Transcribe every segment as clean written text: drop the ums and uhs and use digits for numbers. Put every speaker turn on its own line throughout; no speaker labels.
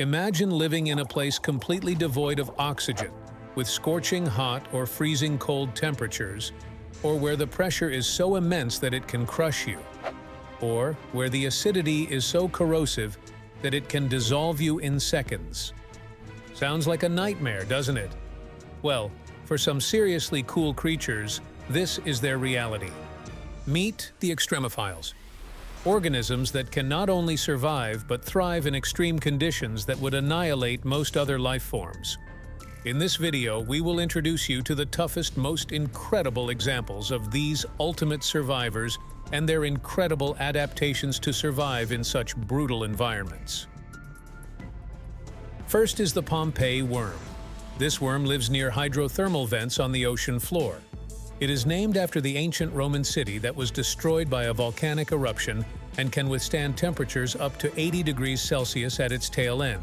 Imagine living in a place completely devoid of oxygen, with scorching hot or freezing cold temperatures, or where the pressure is so immense that it can crush you, or where the acidity is so corrosive that it can dissolve you in seconds. Sounds like a nightmare, doesn't it? Well, for some seriously cool creatures, this is their reality. Meet the extremophiles. Organisms that can not only survive but thrive in extreme conditions that would annihilate most other life forms. In this video, we will introduce you to the toughest, most incredible examples of these ultimate survivors and their incredible adaptations to survive in such brutal environments. First is the Pompei worm. This worm lives near hydrothermal vents on the ocean floor. It is named after the ancient Roman city that was destroyed by a volcanic eruption and can withstand temperatures up to 80 degrees Celsius at its tail end,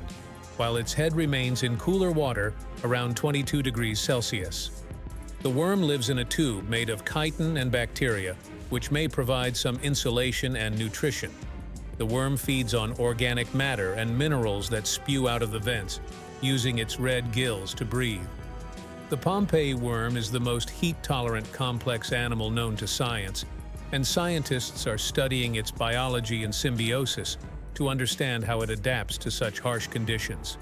while its head remains in cooler water around 22 degrees Celsius. The worm lives in a tube made of chitin and bacteria, which may provide some insulation and nutrition. The worm feeds on organic matter and minerals that spew out of the vents, using its red gills to breathe. The Pompei worm is the most heat-tolerant complex animal known to science, and scientists are studying its biology and symbiosis to understand how it adapts to such harsh conditions.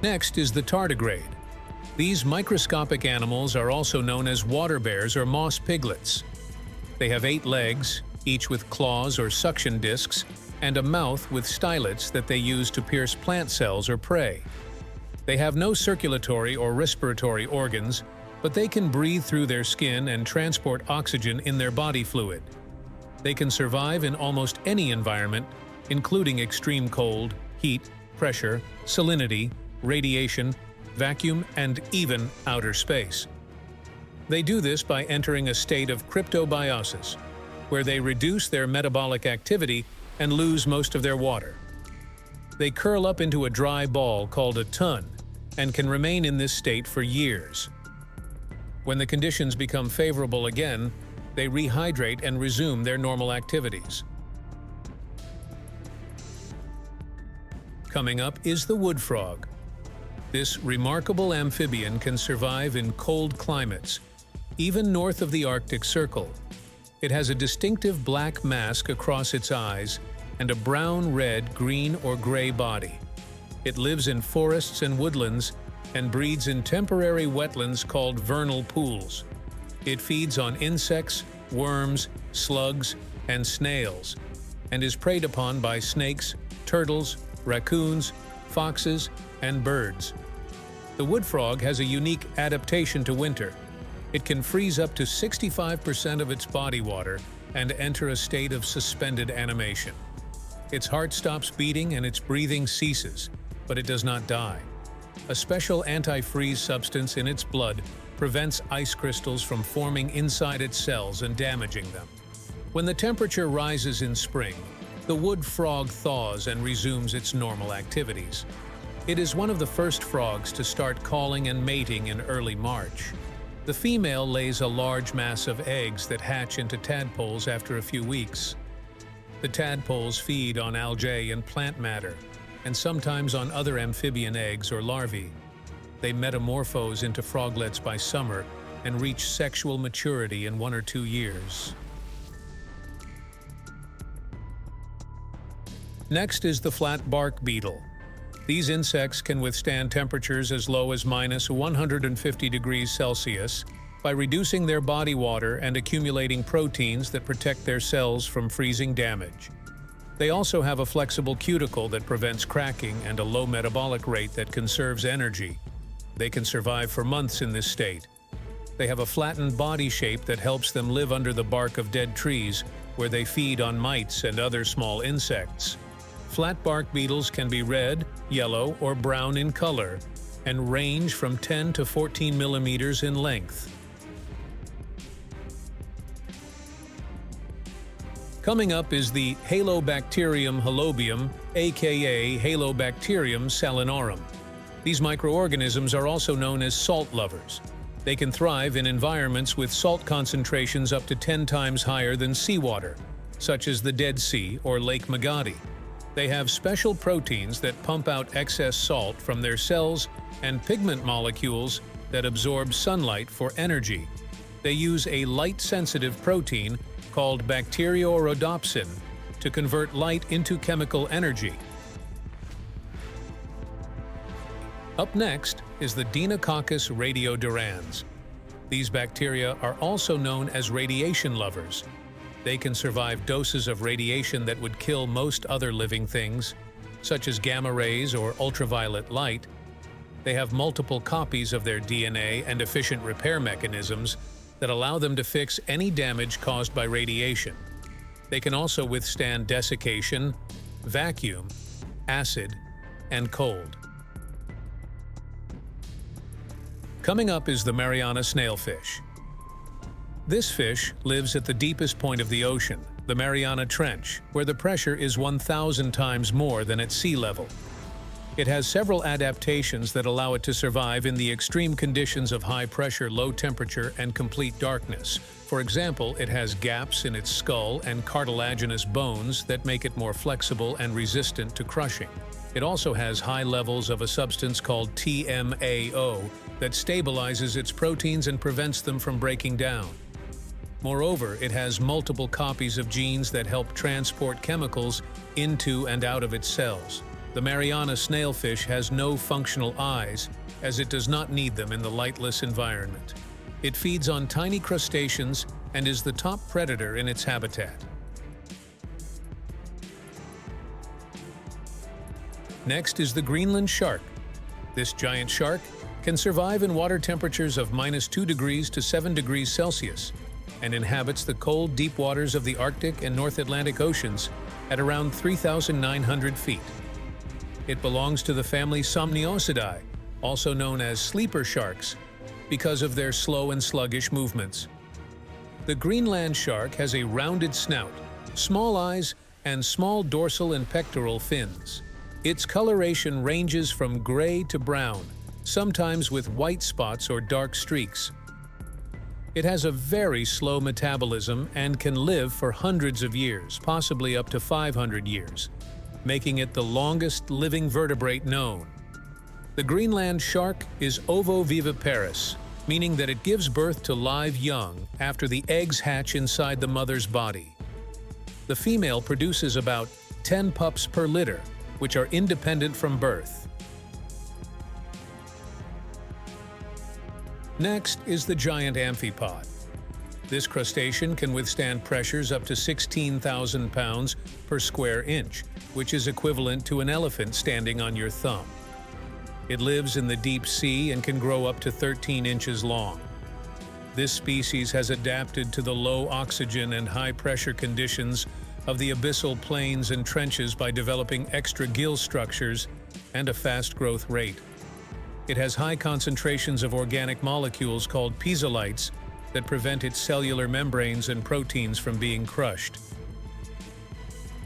Next is the tardigrade. These microscopic animals are also known as water bears or moss piglets. They have 8 legs, each with claws or suction discs, and a mouth with stylets that they use to pierce plant cells or prey. They have no circulatory or respiratory organs, but they can breathe through their skin and transport oxygen in their body fluid. They can survive in almost any environment, including extreme cold, heat, pressure, salinity, radiation, vacuum, and even outer space. They do this by entering a state of cryptobiosis, where they reduce their metabolic activity and lose most of their water. They curl up into a dry ball called a tun and can remain in this state for years. When the conditions become favorable again, they rehydrate and resume their normal activities. Coming up is the wood frog. This remarkable amphibian can survive in cold climates, even north of the Arctic Circle. It has a distinctive black mask across its eyes and a brown, red, green, or gray body. It lives in forests and woodlands and breeds in temporary wetlands called vernal pools. It feeds on insects, worms, slugs, and snails, and is preyed upon by snakes, turtles, raccoons, foxes, and birds. The wood frog has a unique adaptation to winter. It can freeze up to 65% of its body water and enter a state of suspended animation. Its heart stops beating and its breathing ceases, but it does not die. A special anti-freeze substance in its blood prevents ice crystals from forming inside its cells and damaging them. When the temperature rises in spring, the wood frog thaws and resumes its normal activities. It is one of the first frogs to start calling and mating in early March. The female lays a large mass of eggs that hatch into tadpoles after a few weeks. The tadpoles feed on algae and plant matter, and sometimes on other amphibian eggs or larvae. They metamorphose into froglets by summer and reach sexual maturity in 1 or 2 years. Next is the flat bark beetle. These insects can withstand temperatures as low as minus 150 degrees Celsius by reducing their body water and accumulating proteins that protect their cells from freezing damage. They also have a flexible cuticle that prevents cracking and a low metabolic rate that conserves energy. They can survive for months in this state. They have a flattened body shape that helps them live under the bark of dead trees, where they feed on mites and other small insects. Flat bark beetles can be red, yellow, or brown in color and range from 10 to 14 millimeters in length. Coming up is the Halobacterium halobium, aka Halobacterium salinorum. These microorganisms are also known as salt lovers. They can thrive in environments with salt concentrations up to 10 times higher than seawater, such as the Dead Sea or Lake Magadi. They have special proteins that pump out excess salt from their cells and pigment molecules that absorb sunlight for energy. They use a light-sensitive protein called bacteriorhodopsin to convert light into chemical energy. Up next is the Deinococcus radiodurans. These bacteria are also known as radiation lovers. They can survive doses of radiation that would kill most other living things, such as gamma rays or ultraviolet light. They have multiple copies of their DNA and efficient repair mechanisms that allow them to fix any damage caused by radiation. They can also withstand desiccation, vacuum, acid, and cold. Coming up is the Mariana Snailfish. This fish lives at the deepest point of the ocean, the Mariana Trench, where the pressure is 1,000 times more than at sea level. It has several adaptations that allow it to survive in the extreme conditions of high pressure, low temperature, and complete darkness. For example, it has gaps in its skull and cartilaginous bones that make it more flexible and resistant to crushing. It also has high levels of a substance called TMAO that stabilizes its proteins and prevents them from breaking down. Moreover, it has multiple copies of genes that help transport chemicals into and out of its cells. The Mariana snailfish has no functional eyes, as it does not need them in the lightless environment. It feeds on tiny crustaceans and is the top predator in its habitat. Next is the Greenland shark. This giant shark can survive in water temperatures of -2 degrees to 7 degrees Celsius and inhabits the cold, deep waters of the Arctic and North Atlantic Oceans at around 3,900 feet. It belongs to the family Somniosidae, also known as sleeper sharks, because of their slow and sluggish movements. The Greenland shark has a rounded snout, small eyes, and small dorsal and pectoral fins. Its coloration ranges from gray to brown, sometimes with white spots or dark streaks. It has a very slow metabolism and can live for hundreds of years, possibly up to 500 years, making it the longest living vertebrate known. The Greenland shark is ovoviviparous, meaning that it gives birth to live young after the eggs hatch inside the mother's body. The female produces about 10 pups per litter, which are independent from birth. Next is the giant amphipod. This crustacean can withstand pressures up to 16,000 pounds per square inch, which is equivalent to an elephant standing on your thumb. It lives in the deep sea and can grow up to 13 inches long. This species has adapted to the low oxygen and high pressure conditions of the abyssal plains and trenches by developing extra gill structures and a fast growth rate. It has high concentrations of organic molecules called piezolites that prevent its cellular membranes and proteins from being crushed.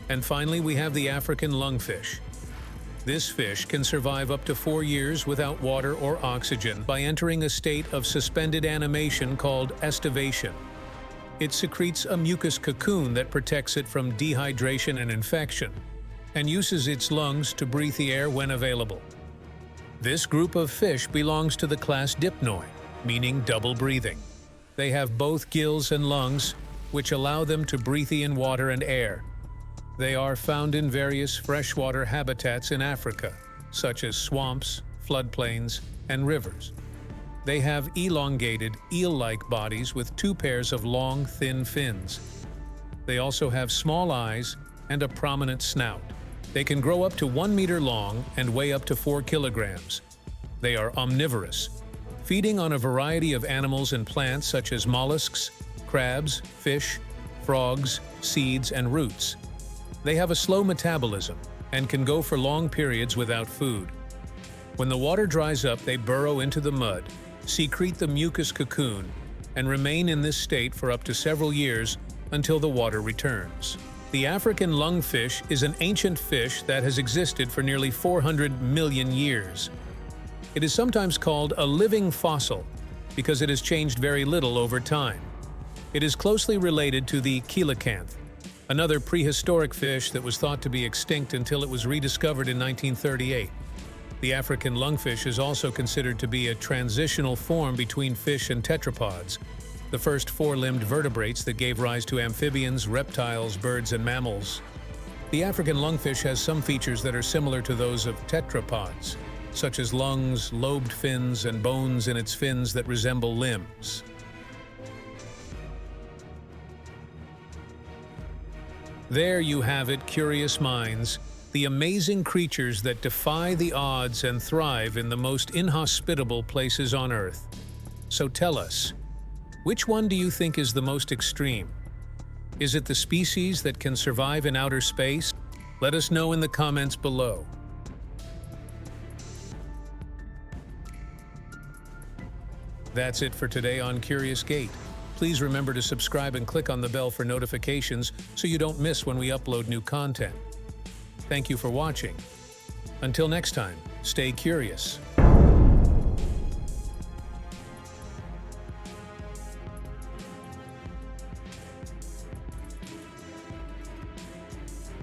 And finally, we have the African lungfish. This fish can survive up to 4 years without water or oxygen by entering a state of suspended animation called estivation. It secretes a mucus cocoon that protects it from dehydration and infection, and uses its lungs to breathe the air when available. This group of fish belongs to the class Dipnoi, meaning double breathing. They have both gills and lungs, which allow them to breathe in water and air. They are found in various freshwater habitats in Africa, such as swamps, floodplains, and rivers. They have elongated, eel-like bodies with 2 pairs of long, thin fins. They also have small eyes and a prominent snout. They can grow up to 1 meter long and weigh up to 4 kilograms. They are omnivorous, feeding on a variety of animals and plants such as mollusks, crabs, fish, frogs, seeds, and roots. They have a slow metabolism and can go for long periods without food. When the water dries up, they burrow into the mud, secrete the mucus cocoon, and remain in this state for up to several years until the water returns. The African lungfish is an ancient fish that has existed for nearly 400 million years. It is sometimes called a living fossil because it has changed very little over time. It is closely related to the coelacanth, another prehistoric fish that was thought to be extinct until it was rediscovered in 1938. The African lungfish is also considered to be a transitional form between fish and tetrapods, the first four-limbed vertebrates that gave rise to amphibians, reptiles, birds, and mammals. The African lungfish has some features that are similar to those of tetrapods, such as lungs, lobed fins, and bones in its fins that resemble limbs. There you have it, curious minds, the amazing creatures that defy the odds and thrive in the most inhospitable places on Earth. So tell us, which one do you think is the most extreme? Is it the species that can survive in outer space? Let us know in the comments below. That's it for today on Curious Gate. Please remember to subscribe and click on the bell for notifications so you don't miss when we upload new content. Thank you for watching. Until next time, stay curious.